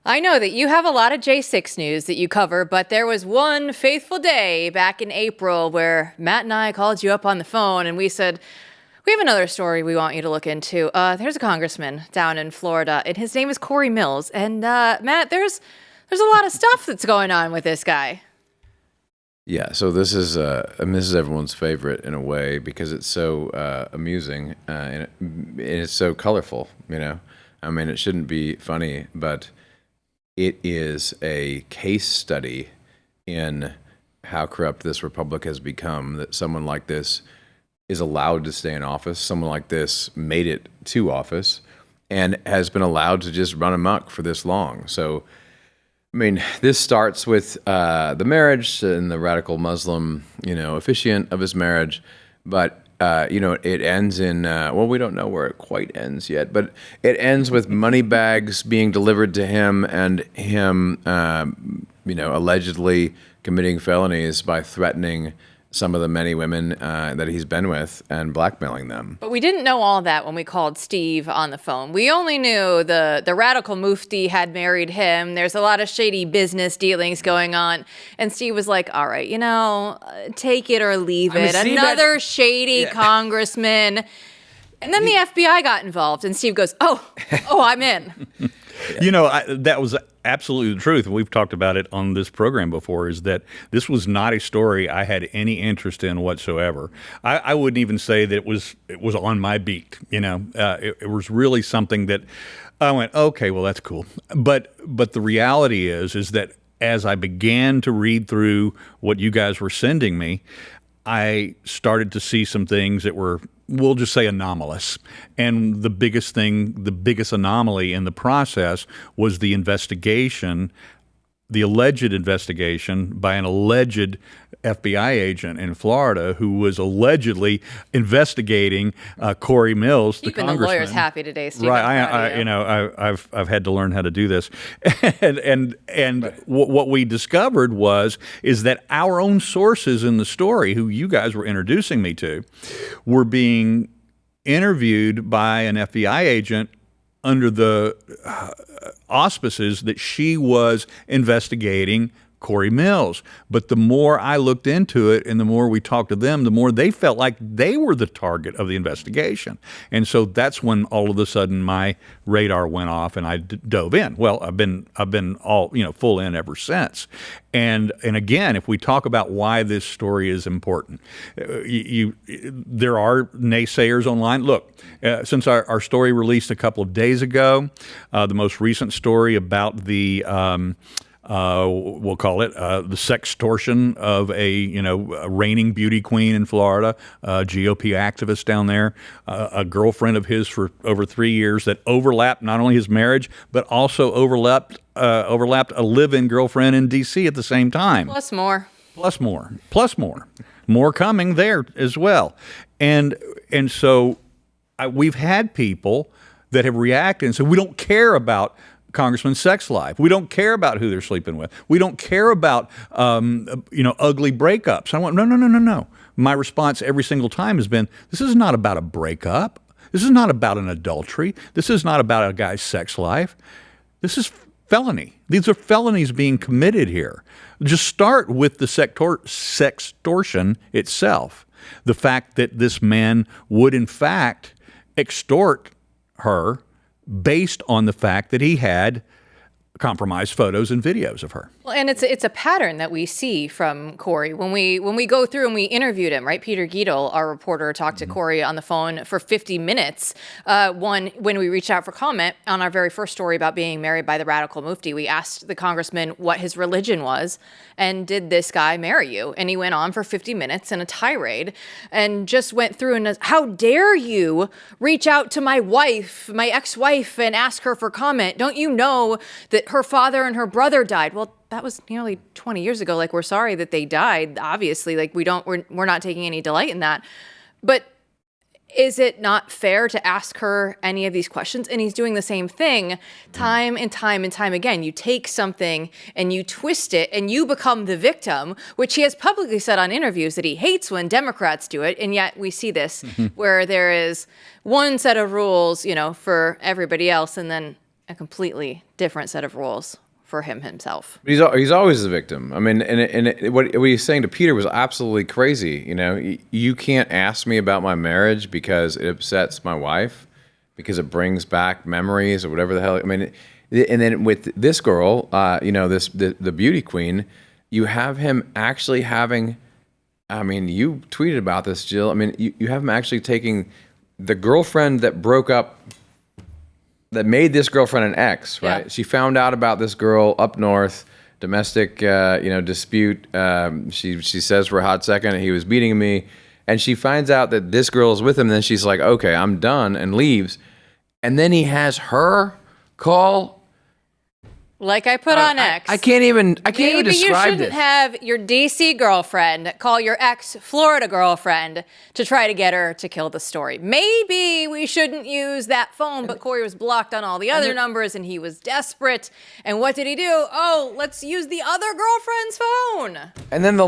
I know that you have a lot of J6 news that you cover, but there was one faithful day back in April where Matt and I called you up on the phone and we said, we have another story we want you to look into. There's a congressman down in Florida, and his name is Cory Mills. And Matt, there's a lot of stuff that's going on with this guy. Yeah, so this is everyone's favorite in a way because it's so amusing and it's so colorful. I mean, it shouldn't be funny, but it is a case study in how corrupt this republic has become. That someone like this is allowed to stay in office. Someone like this made it to office and has been allowed to just run amok for this long. So. I mean, this starts with the marriage and the radical Muslim, officiant of his marriage. But, it ends in, we don't know where it quite ends yet, but it ends with money bags being delivered to him and him, allegedly committing felonies by threatening some of the many women that he's been with and blackmailing them. But we didn't know all that when we called Steve on the phone. We only knew the radical mufti had married him. There's a lot of shady business dealings going on. And Steve was like, all right, take it or leave it. Another shady congressman. And then the FBI got involved and Steve goes, oh, I'm in. That was absolutely the truth. We've talked about it on this program before, is that this was not a story I had any interest in whatsoever. I wouldn't even say that it was on my beat. It was really something that I went, okay, well, that's cool. But the reality is that as I began to read through what you guys were sending me, I started to see some things that were, we'll just say, anomalous. And the biggest anomaly in the process was the alleged investigation by an alleged FBI agent in Florida who was allegedly investigating Cory Mills, the congressman. Keeping the lawyers happy today, Steve. Right, I've had to learn how to do this, and what we discovered is that our own sources in the story, who you guys were introducing me to, were being interviewed by an FBI agent under the auspices that she was investigating Cory Mills. But the more I looked into it and the more we talked to them, the more they felt like they were the target of the investigation. And so that's when all of a sudden my radar went off and I dove in. Well, I've been all, full in ever since. And again, if we talk about why this story is important, there are naysayers online. Look, since our story released a couple of days ago, the most recent story about the we'll call it the sextortion of a reigning beauty queen in Florida, a GOP activist down there, a girlfriend of his for over 3 years that overlapped not only his marriage but also overlapped a live-in girlfriend in D.C. at the same time. Plus more. More coming there as well, and so we've had people that have reacted and said, we don't care about Congressman's sex life. We don't care about who they're sleeping with. We don't care about, ugly breakups. I went, no. My response every single time has been, this is not about a breakup. This is not about an adultery. This is not about a guy's sex life. This is felony. These are felonies being committed here. Just start with the sextortion itself. The fact that this man would, in fact, extort her based on the fact that he had compromised photos and videos of her. Well, and it's a pattern that we see from Cory when we go through and we interviewed him, right? Peter Giedel, our reporter, talked to Cory on the phone for 50 minutes. When we reached out for comment on our very first story about being married by the radical mufti, we asked the congressman what his religion was and did this guy marry you? And he went on for 50 minutes in a tirade and just went through and how dare you reach out to my wife, my ex-wife, and ask her for comment? Don't you know that her father and her brother died? Well, that was nearly 20 years ago. Like, we're sorry that they died. Obviously, like, we're not taking any delight in that. But is it not fair to ask her any of these questions? And he's doing the same thing time and time and time again. You take something and you twist it and you become the victim, which he has publicly said on interviews that he hates when Democrats do it. And yet we see this where there is one set of rules, for everybody else, and then a completely different set of rules for him himself. He's always the victim. I mean, what he's saying to Peter was absolutely crazy. You know, you can't ask me about my marriage because it upsets my wife, because it brings back memories or whatever the hell. I mean, and then with this girl, you know, the beauty queen, you have him actually having. I mean, you tweeted about this, Jill. I mean, you have him actually taking the girlfriend that broke up, that made this girlfriend an ex, right? Yeah. She found out about this girl up north, domestic, dispute. She says for a hot second he was beating me, and she finds out that this girl is with him. And then she's like, "Okay, I'm done," and leaves. And then he has her call. Like I put on X. I can't even Maybe describe you shouldn't this. have your DC girlfriend call your ex-Florida girlfriend to try to get her to kill the story. Maybe we shouldn't use that phone, but Cory was blocked on all the other numbers and he was desperate. And what did he do? Oh, let's use the other girlfriend's phone. And then the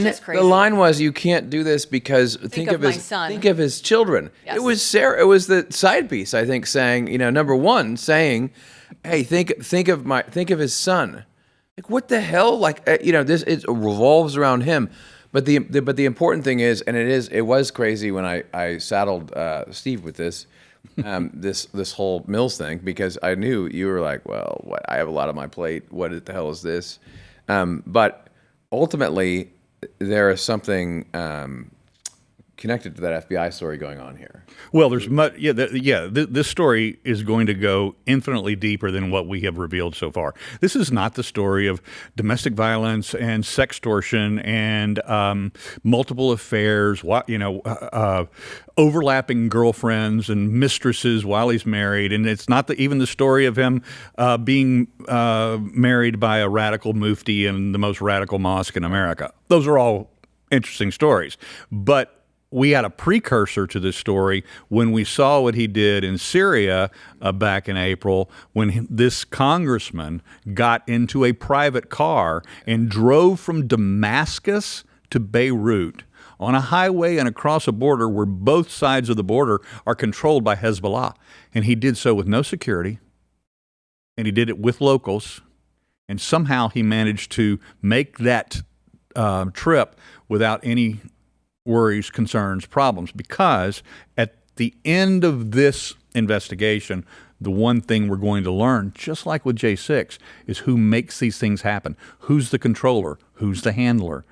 just crazy. line was, "You can't do this because think of of my son." think of his children." Yes. It was Sarah. It was the side piece, I think, saying, you know, number one, saying, "Hey, think of his son." Like, what the hell? Like, you know, it revolves around him. But the important thing is, and it was crazy when I saddled Steve with this. This whole Mills thing, because I knew you were like, well, what? I have a lot on my plate. What the hell is this? But ultimately, there is something connected to that FBI story going on here. Well, there's much. This story is going to go infinitely deeper than what we have revealed so far. This is not the story of domestic violence and sextortion and multiple affairs. Overlapping girlfriends and mistresses while he's married, and it's not even the story of him being married by a radical mufti in the most radical mosque in America. Those are all interesting stories, but we had a precursor to this story when we saw what he did in Syria back in April, when this congressman got into a private car and drove from Damascus to Beirut on a highway and across a border where both sides of the border are controlled by Hezbollah. And he did so with no security, and he did it with locals, and somehow he managed to make that trip without any worries, concerns, problems, because at the end of this investigation, the one thing we're going to learn, just like with J6, is who makes these things happen. Who's the controller? Who's the handler?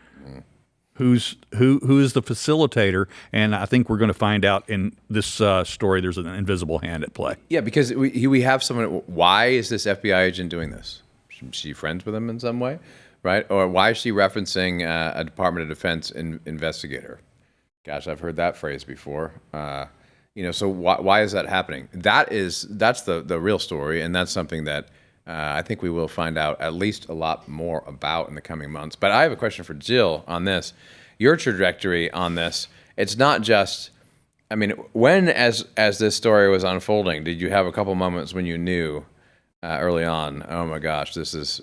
Who is the facilitator? And I think we're going to find out in this story there's an invisible hand at play. Yeah, because we have someone. Why is this FBI agent doing this? Is she friends with him in some way? Right? Or why is she referencing a Department of Defense investigator? Gosh, I've heard that phrase before. So why is that happening? That's the real story, and that's something that I think we will find out at least a lot more about in the coming months. But I have a question for Jill on this. Your trajectory on this, it's not just, I mean, when as this story was unfolding, did you have a couple moments when you knew early on, oh my gosh, this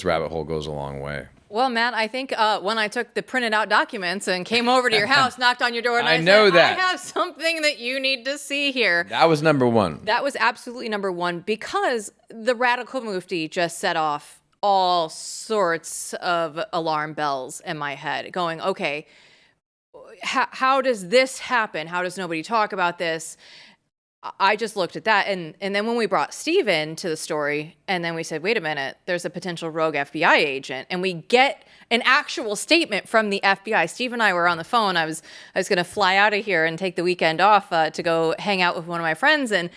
rabbit hole goes a long way? Well, Matt, I think when I took the printed out documents and came over to your house, knocked on your door, and I know said, that. I have something that you need to see here. That was number one. That was absolutely number one, because the radical mufti just set off all sorts of alarm bells in my head, going, okay, how does this happen? How does nobody talk about this? I just looked at that, and then when we brought Steve into the story, and then we said, wait a minute, there's a potential rogue FBI agent, and we get an actual statement from the FBI. Steve and I were on the phone. I was going to fly out of here and take the weekend off to go hang out with one of my friends, and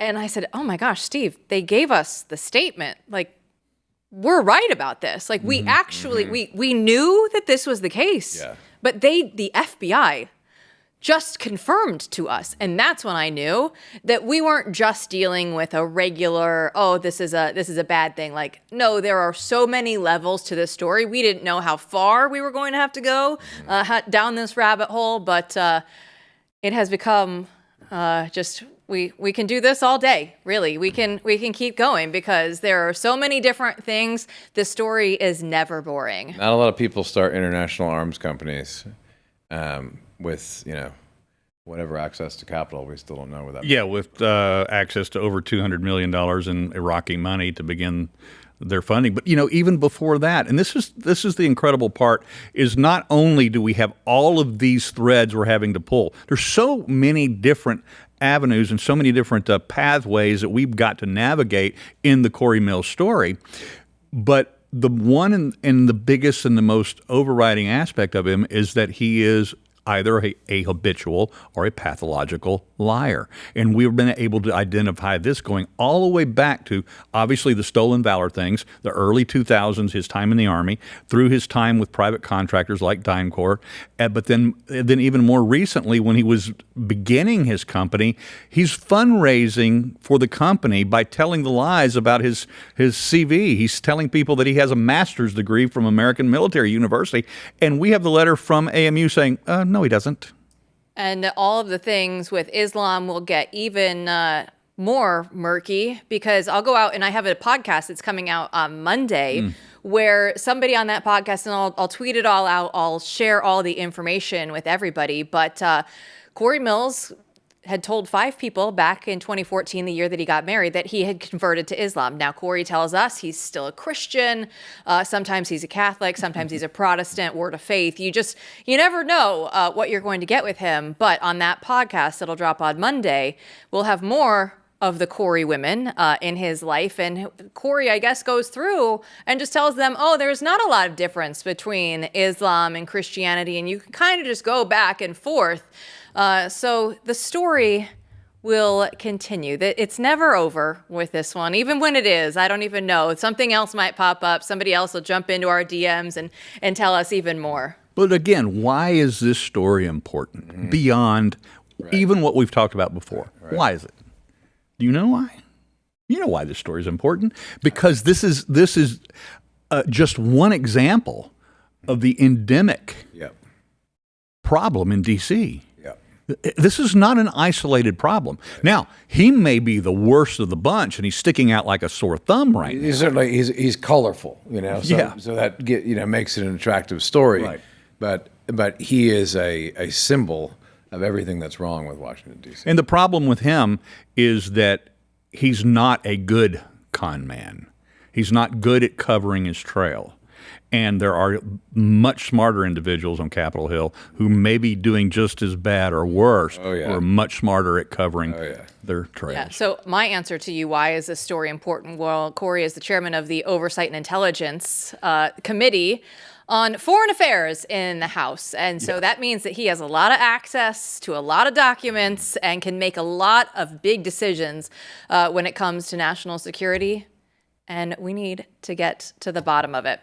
I said, oh my gosh, Steve, they gave us the statement. Like, we're right about this. Like, we actually, we knew that this was the case, but the FBI just confirmed to us. And that's when I knew that we weren't just dealing with a regular, oh, this is a bad thing. Like, no, there are so many levels to this story. We didn't know how far we were going to have to go down this rabbit hole, but it has become we can do this all day, really. We can keep going, because there are so many different things. This story is never boring. Not a lot of people start international arms companies with, whatever access to capital, we still don't know where that. Yeah, with access to over $200 million in Iraqi money to begin their funding. But, even before that, and this is the incredible part, is not only do we have all of these threads we're having to pull, there's so many different avenues and so many different pathways that we've got to navigate in the Cory Mills story. But the one and the biggest and the most overriding aspect of him is that he is either a habitual or a pathological liar. And we've been able to identify this going all the way back to, obviously, the stolen valor things, the early 2000s, his time in the Army, through his time with private contractors like DynCorp, but then even more recently, when he was beginning his company, he's fundraising for the company by telling the lies about his CV. He's telling people that he has a master's degree from American Military University, and we have the letter from AMU saying, no, he doesn't. And all of the things with Islam will get even more murky, because I'll go out and I have a podcast that's coming out on Monday where somebody on that podcast, and I'll tweet it all out, I'll share all the information with everybody. But Cory Mills had told 5 people back in 2014, the year that he got married, that he had converted to Islam. Now, Cory tells us he's still a Christian. Sometimes he's a Catholic. Sometimes he's a Protestant, word of faith. You never know what you're going to get with him. But on that podcast that'll drop on Monday, we'll have more of the Cory women in his life. And Cory, I guess, goes through and just tells them, there's not a lot of difference between Islam and Christianity. And you can kind of just go back and forth. So the story will continue. It's never over with this one. Even when it is, I don't even know. Something else might pop up. Somebody else will jump into our DMs and tell us even more. But again, why is this story important beyond even what we've talked about before? Right. Why is it? Do you know why? You know why this story is important? Because this is just one example of the endemic problem in D.C. This is not an isolated problem. Now, he may be the worst of the bunch, and he's sticking out like a sore thumb right now. Certainly, he's colorful, so that makes it an attractive story. Right. But he is a symbol of everything that's wrong with Washington, D.C. And the problem with him is that he's not a good con man. He's not good at covering his trail. And there are much smarter individuals on Capitol Hill who may be doing just as bad or worse, who are much smarter at covering their trails. Yeah. So my answer to you, why is this story important? Well, Cory is the chairman of the Oversight and Intelligence Committee on Foreign Affairs in the House. And so that means that he has a lot of access to a lot of documents and can make a lot of big decisions when it comes to national security. And we need to get to the bottom of it.